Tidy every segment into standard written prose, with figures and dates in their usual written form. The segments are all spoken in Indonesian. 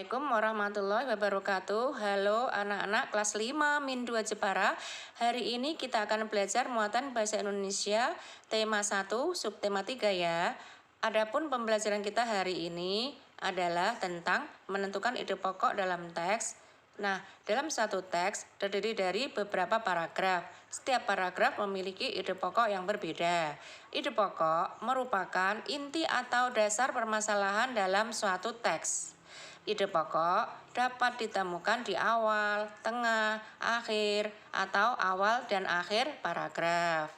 Assalamualaikum warahmatullahi wabarakatuh. Halo anak-anak kelas 5 Min 2 Jepara. Hari ini kita akan belajar muatan bahasa Indonesia tema 1 subtema 3 ya. Adapun pembelajaran kita hari ini adalah tentang menentukan ide pokok dalam teks. Nah, dalam satu teks terdiri dari beberapa paragraf. Setiap paragraf memiliki ide pokok yang berbeda. Ide pokok merupakan inti atau dasar permasalahan dalam suatu teks. Ide pokok dapat ditemukan di awal, tengah, akhir, atau awal dan akhir paragraf.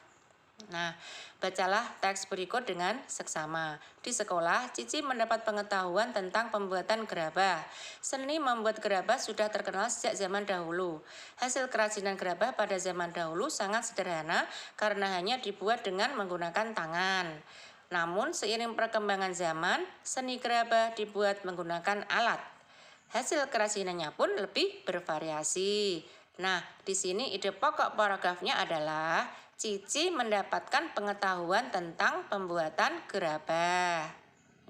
Nah, bacalah teks berikut dengan seksama. Di sekolah, Cici mendapat pengetahuan tentang pembuatan gerabah. Seni membuat gerabah sudah terkenal sejak zaman dahulu. Hasil kerajinan gerabah pada zaman dahulu sangat sederhana karena hanya dibuat dengan menggunakan tangan. Namun, seiring perkembangan zaman, seni gerabah dibuat menggunakan alat. Hasil kerajinannya pun lebih bervariasi. Nah, di sini ide pokok paragrafnya adalah Cici mendapatkan pengetahuan tentang pembuatan gerabah.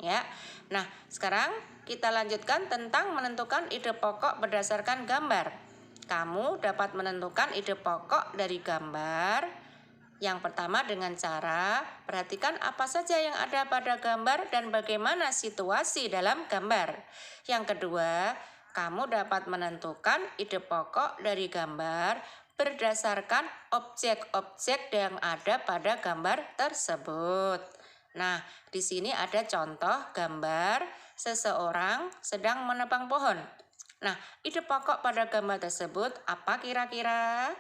Ya. Nah, sekarang kita lanjutkan tentang menentukan ide pokok berdasarkan gambar. Kamu dapat menentukan ide pokok dari gambar. Yang pertama dengan cara perhatikan apa saja yang ada pada gambar dan bagaimana situasi dalam gambar. Yang kedua, kamu dapat menentukan ide pokok dari gambar berdasarkan objek-objek yang ada pada gambar tersebut. Nah, di sini ada contoh gambar seseorang sedang menebang pohon. Nah, ide pokok pada gambar tersebut apa kira-kira?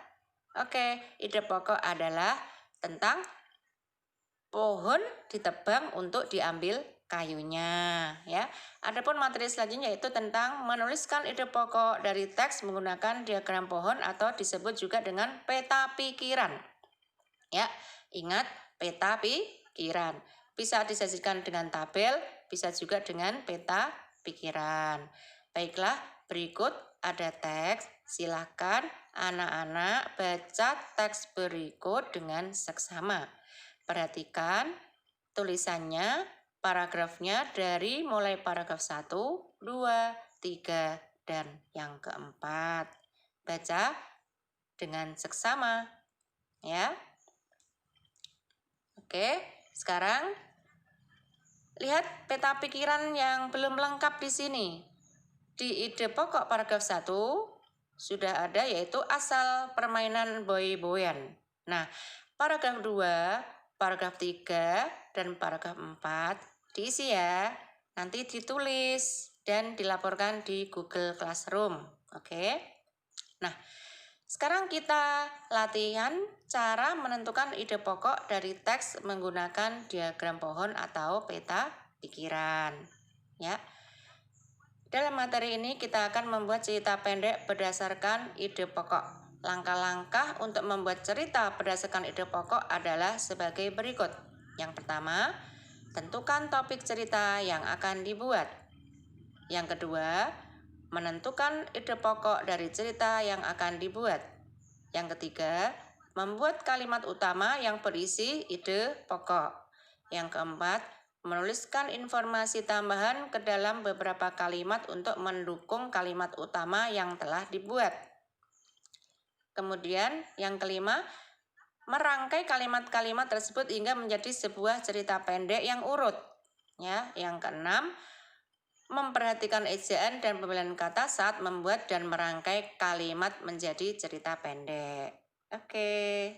Oke, ide pokok adalah tentang pohon ditebang untuk diambil kayunya ya. Adapun materi selanjutnya yaitu tentang menuliskan ide pokok dari teks menggunakan diagram pohon atau disebut juga dengan peta pikiran. Ya, ingat peta pikiran. Bisa disajikan dengan tabel, bisa juga dengan peta pikiran. Baiklah, berikut ada teks. Silakan anak-anak baca teks berikut dengan seksama. Perhatikan tulisannya, paragrafnya dari mulai paragraf 1, 2, 3, dan yang keempat. Baca dengan seksama ya. Oke, sekarang lihat peta pikiran yang belum lengkap di sini. Di ide pokok paragraf 1 sudah ada yaitu asal permainan boy-boyan. Nah, paragraf 2, paragraf 3, dan paragraf 4 diisi ya. Nanti ditulis dan dilaporkan di Google Classroom. Oke. Nah, sekarang kita latihan cara menentukan ide pokok dari teks menggunakan diagram pohon atau peta pikiran. Ya. Dalam materi ini kita akan membuat cerita pendek berdasarkan ide pokok. Langkah-langkah untuk membuat cerita berdasarkan ide pokok adalah sebagai berikut. Yang pertama, tentukan topik cerita yang akan dibuat. Yang kedua, menentukan ide pokok dari cerita yang akan dibuat. Yang ketiga, membuat kalimat utama yang berisi ide pokok. Yang keempat, menuliskan informasi tambahan ke dalam beberapa kalimat untuk mendukung kalimat utama yang telah dibuat. Kemudian yang kelima, merangkai kalimat-kalimat tersebut hingga menjadi sebuah cerita pendek yang urut. Ya, yang keenam, memperhatikan ejaan dan pemilihan kata saat membuat dan merangkai kalimat menjadi cerita pendek. Oke.